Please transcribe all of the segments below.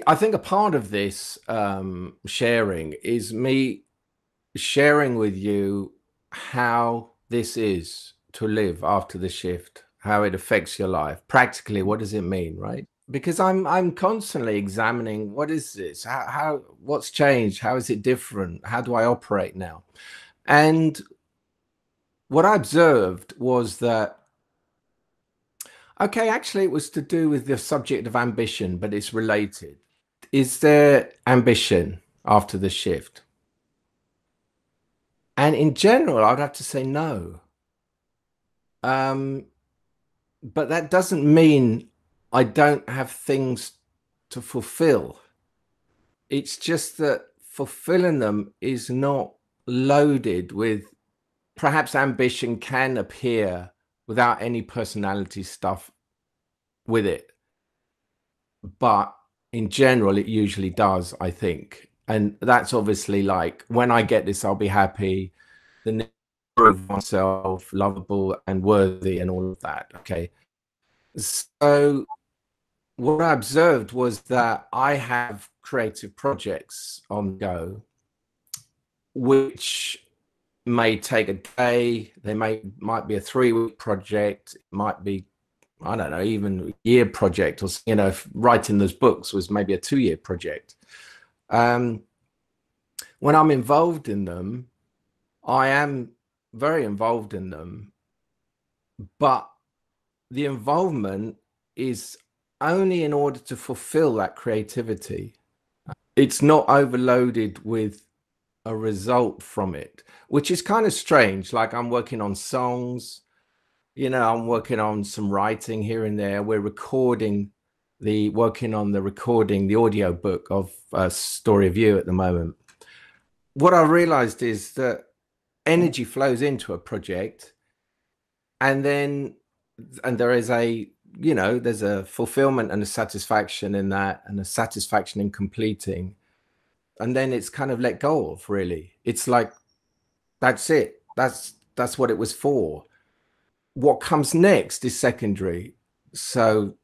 I think a part of this sharing is me sharing with you how this is to live after the shift, how it affects your life. Practically, what does it mean, right? Because I'm constantly examining what is this? How what's changed? How is it different? How do I operate now? And what I observed was that okay, actually it was to do with the subject of ambition, but it's related. Is there ambition after the shift? And in general, I'd have to say no. Um, but that doesn't mean I don't have things to fulfill. It's just that fulfilling them is not loaded with perhaps ambition can appear without any personality stuff with it. But in general, it usually does, I think. And that's obviously like when I get this, I'll be happy. The nature of myself, lovable and worthy, and all of that. Okay. So what I observed was that I have creative projects on the go, which may take a day. They might be a 3 week project. It might be, I don't know, even a year project, or if writing those books was maybe a 2 year project. Um, when I'm involved in them, I am very involved in them, but the involvement is only in order to fulfill that creativity. It's not overloaded with a result from it, which is kind of strange. Like I'm working on songs, I'm working on some writing here and there. We're working on the recording, the audio book of Story of You at the moment. What I realized is that energy flows into a project, and then there is there's a fulfillment and a satisfaction in that, and a satisfaction in completing, and then it's kind of let go of. Really, it's like that's it. That's what it was for. What comes next is secondary. So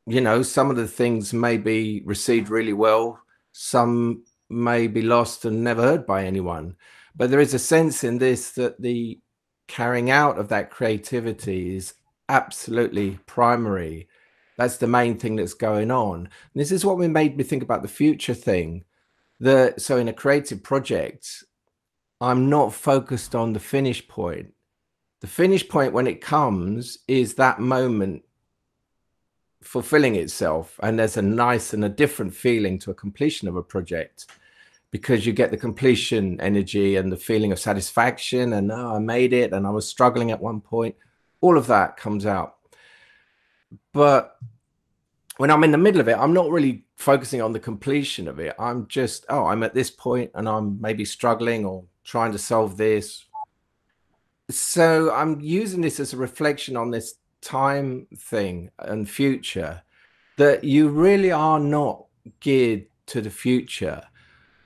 some of the things may be received really well, some may be lost and never heard by anyone, but there is a sense in this that the carrying out of that creativity is absolutely primary. That's the main thing that's going on. And this is what made me think about the future thing. So in a creative project, I'm not focused on the finish point. The finish point, when it comes, is that moment fulfilling itself, and there's a nice and a different feeling to a completion of a project, because you get the completion energy and the feeling of satisfaction, and oh, I made it, and I was struggling at one point. All of that comes out. But when I'm in the middle of it, I'm not really focusing on the completion of it. I'm just, oh, I'm at this point and I'm maybe struggling or trying to solve this. So I'm using this as a reflection on this time thing and future, that you really are not geared to the future.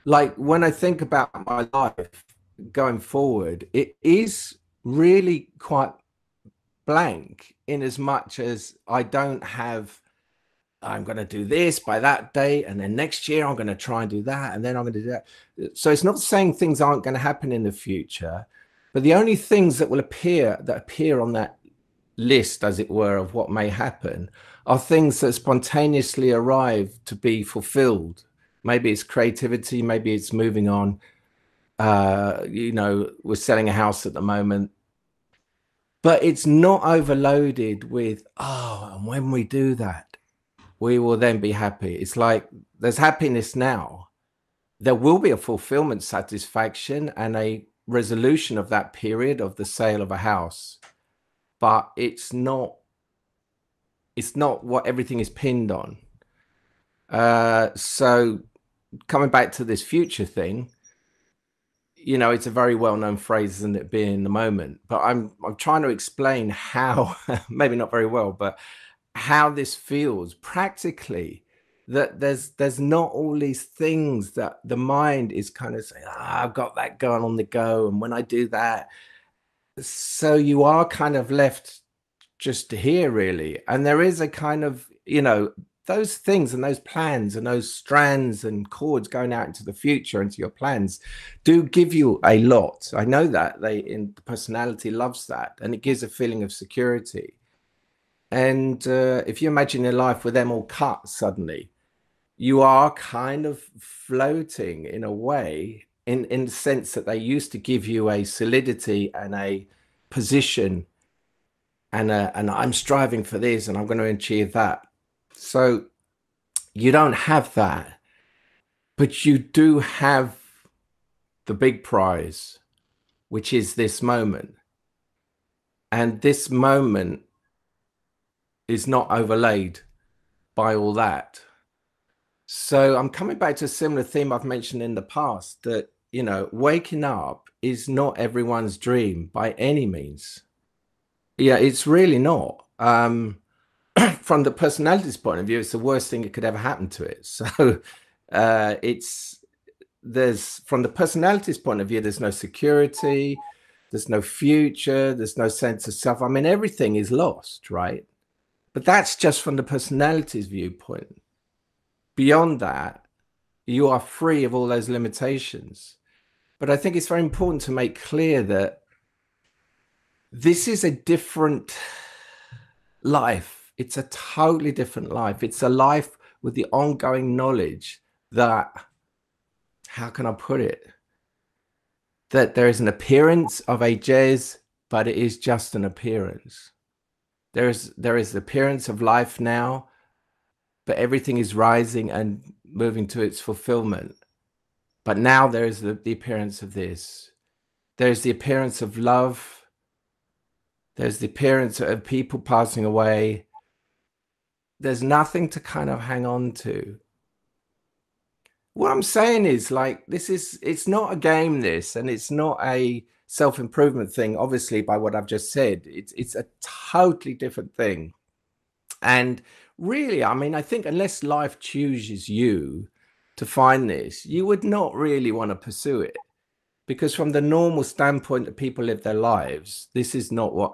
Like when I think about my life going forward, it is really quite blank, in as much as I don't have, I'm going to do this by that date, and then next year I'm going to try and do that, and then I'm going to do that. So it's not saying things aren't going to happen in the future, but the only things that appear on that list, as it were, of what may happen are things that spontaneously arrive to be fulfilled. Maybe it's creativity, maybe it's moving on. We're selling a house at the moment, but it's not overloaded with, oh, and when we do that, we will then be happy. It's like there's happiness now. There will be a fulfillment, satisfaction, and a resolution of that period of the sale of a house, but it's not what everything is pinned on. So coming back to this future thing, it's a very well-known phrase, isn't it, being in the moment? But I'm trying to explain how, maybe not very well, but how this feels practically, that there's not all these things that the mind is kind of saying, I've got that going on the go, and when I do that, so you are kind of left just to hear, really. And there is a kind of, those things and those plans and those strands and cords going out into the future, into your plans, do give you a lot. I know that the personality loves that, and it gives a feeling of security. And if you imagine your life with them all cut suddenly, you are kind of floating in a way, in the sense that they used to give you a solidity and a position, and I'm striving for this and I'm going to achieve that. So you don't have that, but you do have the big prize, which is this moment. And this moment is not overlaid by all that. So I'm coming back to a similar theme I've mentioned in the past, that, you know, waking up is not everyone's dream by any means. Yeah, it's really not. From the personality's point of view, it's the worst thing that could ever happen to it. So there's, from the personality's point of view, there's no security, there's no future, there's no sense of self. I mean, everything is lost, right? But that's just from the personality's viewpoint. Beyond that, you are free of all those limitations. But I think it's very important to make clear that this is a different life. It's a totally different life. It's a life with the ongoing knowledge that, how can I put it? That there is an appearance of a Jez, but it is just an appearance. There is the appearance of life now, but everything is rising and moving to its fulfillment. But now there is the appearance of this. There's the appearance of love. There's the appearance of people passing away. There's nothing to kind of hang on to. What I'm saying is, like, it's not a game, this, and it's not a self-improvement thing, obviously, by what I've just said. It's a totally different thing. And really, I mean, I think unless life chooses you to find this, you would not really want to pursue it. Because from the normal standpoint that people live their lives, this is not what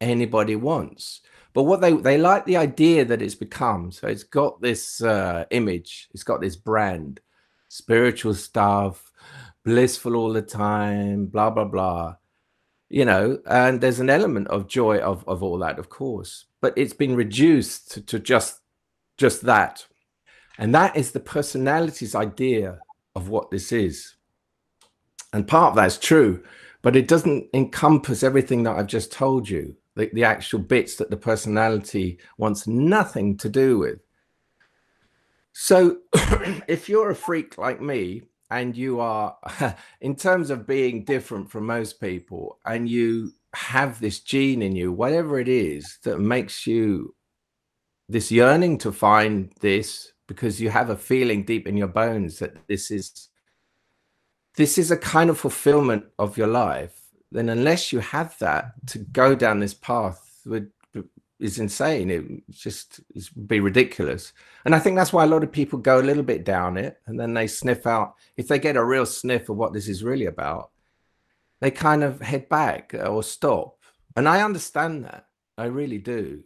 anybody wants. But what they like the idea that it's become. So it's got this image, it's got this brand, spiritual stuff, blissful all the time, blah, blah, blah. You know, and there's an element of joy of all that, of course, but it's been reduced to just that. And that is the personality's idea of what this is. And part of that's true, but it doesn't encompass everything that I've just told you, the actual bits that the personality wants nothing to do with. So if you're a freak like me, and you are, in terms of being different from most people, and you have this gene in you, whatever it is that makes you this yearning to find this, because you have a feeling deep in your bones that this is a kind of fulfillment of your life, then unless you have that, to go down this path is insane. It would be ridiculous. And I think that's why a lot of people go a little bit down it, and then they sniff out, if they get a real sniff of what this is really about, they kind of head back or stop. And I understand that. I really do.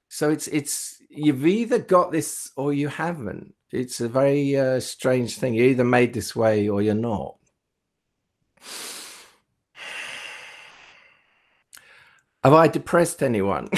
So it's you've either got this or you haven't. It's a very strange thing. You're either made this way or you're not. Have I depressed anyone?